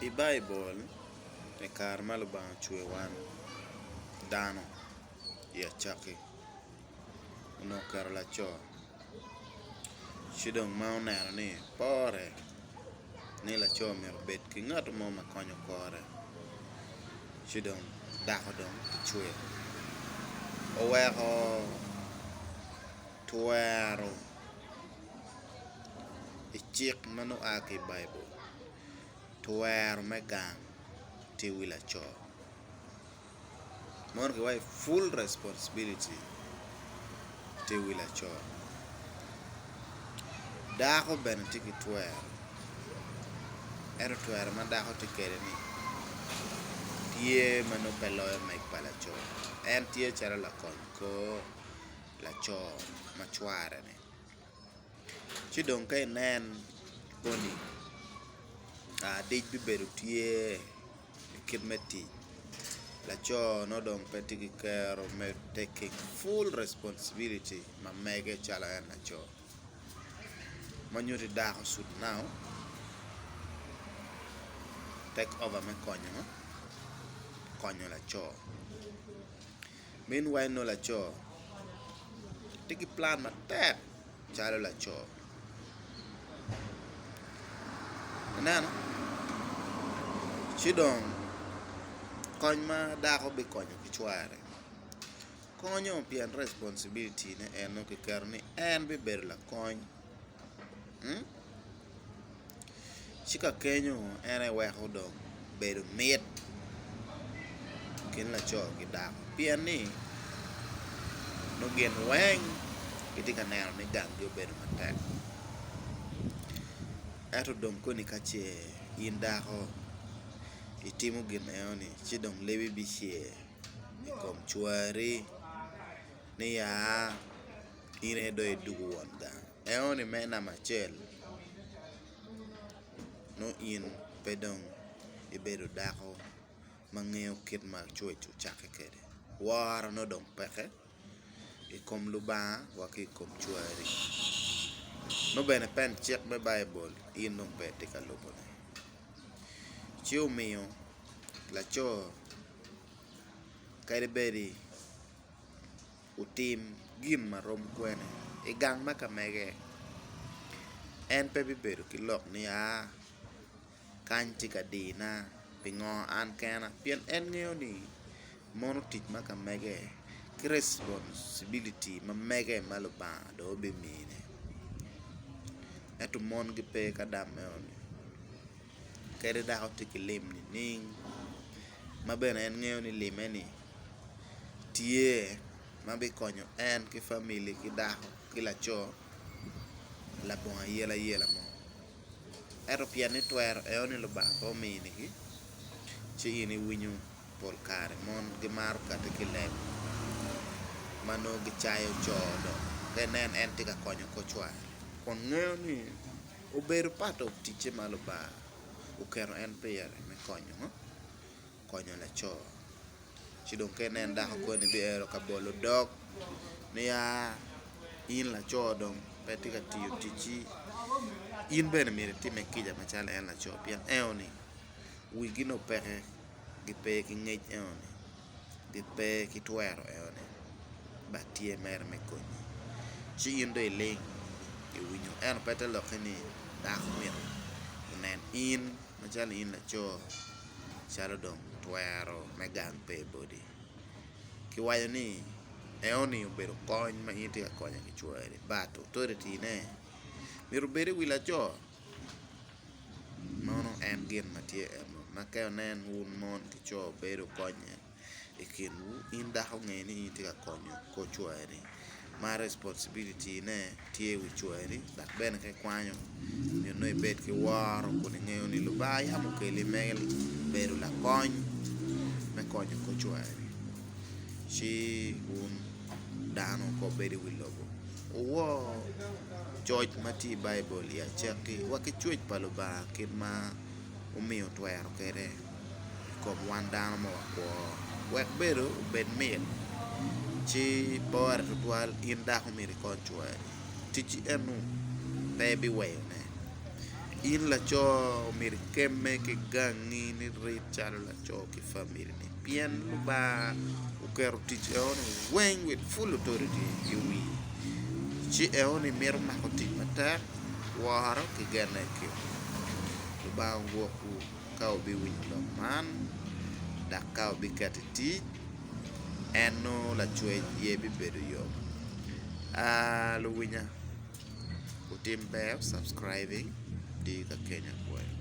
I Bible e kar malo bang' chwe wan dano i achaki onokero laco cidong ma oneno ni pore ni laco mito bet ki ng'at mo ma konyo kore cidong dako dong chwe oweko twero i cik mano a ki Bible twero me gang ti wi laco mon ki wai full responsibility ti wi laco dako bene ti ki twero ero twero ma dako ti kede ni tye mano pe loyo mek pa laco en tye calo lakony ko laco ma cware ni ci dong ka inen koni dic bi bedo tye kit me tic laco no dong pe ti ki kero me taking full responsibility ma mege calo en laco ma nyuti dako sud now take over me konyo laco meanwhile no laco ti ki plan matek calo laco neno ci dong kony ma dako bi konyo ki chware konyo pien responsibility ne en no ki kero ni en bi bedo la kony ci ka kenyo en e weko dong bedo mit kin laco ki dako pien ni no gin weng kiti ka neno ni gang gi obedo matek eto dong koni kace in dako itimo gin eo ni ci dong lewi bi cie i kom chwari ni ya in e do i dugu won gang eo ni me nama cel no in pe dong ibedo dako ma ng'eyo kit ma chwech ochake kede waro no dong peke i kom lubanga wa ki kom chwari no bene pen cik me Bible in dong pe ti ka lubone ci omiyo laco kede bedi utim gin ma rom kwene i gang ma kamege en pe bi bedo ki lok ni kany ti ka dina pingo an kena pien en ng'eyo ni mono tic ma kamege ki responsibility ma mege malo bang' do be mine eto mon gi pe ka dam eo ni kede dako ti ki lim ni ning ma bene en ng'eyo ni lime ni tye ma bi konyo en ki family ki dako ki laco labonga yela mo eto pien ni twero eo ni lubanga po mini ki ci in iwinyo pol kare mon gi maro kata ki lem mano gi chayo chodo ke nen en ti ka konyo ko chware kon ng'eyo ni obedo part of tiche malo ba ukero en pe yare me konyo laco ci dong ke nen dako koni bi ero ka bolo dok ni ya in laco dong pe ti ka tiyo tichi in bene mire time kija machalo en laco pien eo ni wigi no peke gi pe ki ng'ec eo ni gi pe ki twero eo ni ba tie mer me konyi ci in do iling iwinyo en pete loki ni dako miro nen in machalo in laco chalo dong twero me gang pe bodi ki wayo ni eo ni obedo kony ma in ti ka konyo ki chwere but authority ne miro bedo wi laco mono en gin matie eno ma keo nen un mon ki cho bedo konye e kinwu in dako ng'e ni in ti ka konyo ko chweri ma responsibility ne tie wi chweri dak bene ke kwanyo ni no ibet ki waro kuni ng'eyo ni lubaya mo keli mel bedo la kony me konyo ko chweri ci un dano ko bedo wi lobo uwo choj mati Bible ya cheki waki chwech palo ba kit ma umiyo twero kede kom wan dano ma wako wek bedo bed mil ci bawar tutwal in dako miri kon chweri tichi enu pe bi weyo ne in laco mir keme ki gangi ni rit chalo laco ki family ni pien luba ukero tich eoni weng with full authority iwi ci eoni mir mako tich matek waro ki gene ki luba woku ka obi winjo man dak ka obi kati tich eno la chwe yebi bedo yo luwinya utim bear subscribing di ka Kenya Boy.